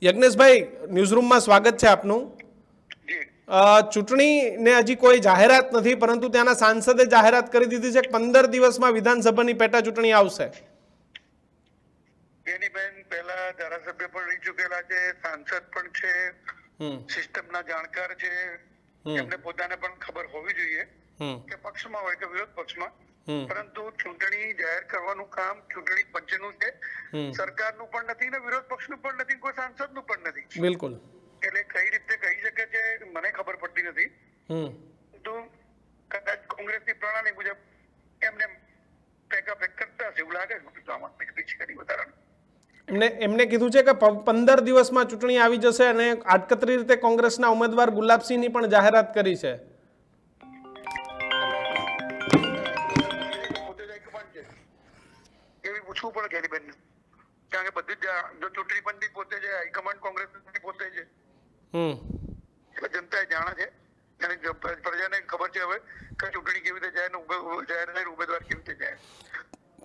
યજ્ઞેશભાઈ, ન્યૂઝરૂમમાં સ્વાગત છે આપનું. ચૂંટણીને હજી કોઈ જાહેરાત નથી, પરંતુ ત્યાંના સાંસદે જાહેરાત કરી દીધી છે કે 15 દિવસમાં વિધાનસભાની પેટા ચૂંટણી આવશે. બેન પહેલા ધારાસભ્ય પણ રહી ચૂકેલા છે, સાંસદ પણ છે, સિસ્ટમના જાણકાર છે. એમને પોતાને પણ ખબર હોવી જોઈએ કે પક્ષમાં હોય કે વિરોધ પક્ષમાં, પરંતુ ચૂંટણી જાહેર કરવાનું કામ ચૂંટણી પંચનું છે, સરકારનું પણ નથી ને વિરોધ પક્ષનું પણ નથી, કોઈ સાંસદનું પણ નથી. બિલકુલ. એટલે કઈ રીતે કહી શકે છે મને ખબર પડતી નથી. તો કદાચ કોંગ્રેસની પ્રણાલી મુજબ એમને પેક કરતા હશે એવું લાગે છે. આમાં કરી વધારાનું એમને કીધું છે કે 15 દિવસમાં ચૂંટણી આવી જશે અને આડકતરી રીતે કોંગ્રેસના ઉમેદવાર ગુલાબસિંહની પણ જાહેરાત કરી છે. એવી પૂછવું પડે ગેરીબેન, કારણ કે બધી જો ચૂંટણી પંચ પોતે છે, હાઈકમાન્ડ કોંગ્રેસ પોતે છે, એટલે જનતા જાણે છે અને પ્રજાને ખબર છે હવે કે ચૂંટણી કેવી રીતે જાય, ઉમેદવાર કેવી રીતે જાય.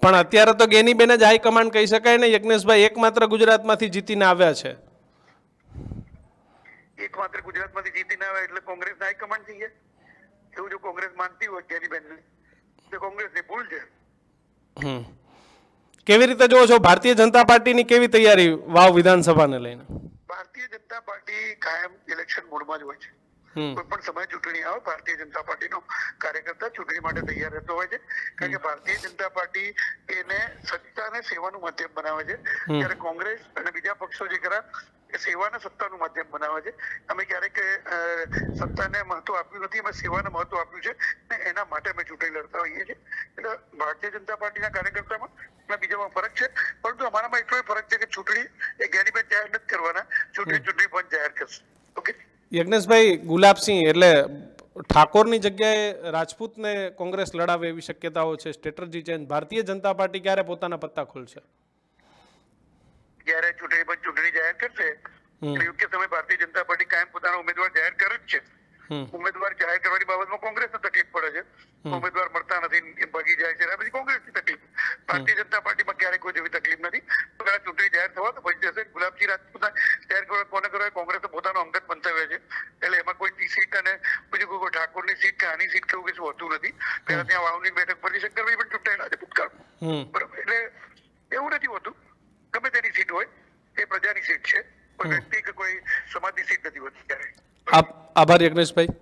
પણ અત્યારે તો ગેનીબેન જ હાઈકમાન્ડ કહી શકાય ને યજ્ઞેશભાઈ, એકમાત્ર ગુજરાતમાંથી જીતીને આવ્યા છે. એકમાત્ર ગુજરાતમાંથી જીતીને આવ્યા એટલે કોંગ્રેસ હાઈકમાન્ડ થઈ ગયા એવું જો કોંગ્રેસ માનતી હોય ગેરીબેન તો કોંગ્રેસની ભૂલ છે. કેવી રીતે જોવો છો ભારતીય જનતા પાર્ટીની કેવી તૈયારી વાવ વિધાનસભાને લઈને? ભારતીય જનતા પાર્ટી કાયમ ઇલેક્શન મોડમાં જ હોય છે. કોઈ પણ સમય ચૂંટણી આવે ભારતીય જનતા પાર્ટીનો કાર્યકર્તા ચૂંટણી માટે તૈયાર રહેતો હોય છે, કારણ કે ભારતીય જનતા પાર્ટી એને સત્તાને સેવાનું માધ્યમ બનાવે છે, જ્યારે કોંગ્રેસ અને બીજા પક્ષો જે ખરા એ સેવાને સત્તાનું માધ્યમ બનાવે છે. અમે ક્યારેક સત્તાને મહત્વ આપ્યું નથી, અમે સેવાને મહત્વ આપ્યું છે ને એના માટે અમે ચૂંટણી લડતા હોઈએ છીએ. એટલે ભારતીય જનતા પાર્ટીના કાર્યકર્તામાં બીજામાં ફરક છે, પરંતુ અમારામાં એટલો ફરક છે કે ચૂંટણી એ ગેરીબેન જાહેર નથી કરવાના, ચૂંટણી પંચ જાહેર કરશે. ઓકે યજ્ઞેશભાઈ, ગુલાબસિંહ એટલે ઠાકોરની જગ્યાએ રાજપૂતને કોંગ્રેસ લડાવે એવી શક્યતાઓ છે, strategy change. Bharatiya Janata party ક્યારે પોતાના પત્તા ખોલશે? જયારે ચૂંટણી પંચ ચૂંટણી જાહેર કરશે યોગ્ય સમય ભારતીય જનતા પાર્ટી કાયમ પોતાના ઉમેદવાર જાહેર કરે જ છે. ઉમેદવાર જાહેર કરવાની બાબતમાં કોંગ્રેસને તકલીફ પડે છે, ઉમેદવાર મળતા નથી, ભાગી જાય છે, પછી કોંગ્રેસની તકલીફ. ભારતીય જનતા પાર્ટીમાં ક્યારેય કોઈ એવી તકલીફ નથી. ચૂંટણી જાહેર થવા તો પછી જશે. ગુલાબસિંહ રાજપૂત જાહેર કરવા કોને કરવા, કોંગ્રેસ પોતાનો અંગત મંતવ્ય છે, એટલે એમાં કોઈ સીટ અને પછી કોઈ ઠાકોરની સીટ કે આની સીટ કે એવું કશું હોતું નથી. પેલા ત્યાં વાવની બેઠક પરથી શંકરભાઈ પણ ચૂંટાયેલા છે ભૂતકાળમાં, બરાબર. એટલે એવું નથી હોતું, ગમે તેની સીટ હોય એ પ્રજાની સીટ છે, કોઈ વ્યક્તિ કે કોઈ સમાજની સીટ નથી હોતી ક્યારેય. આભાર યજ્ઞેશભાઈ.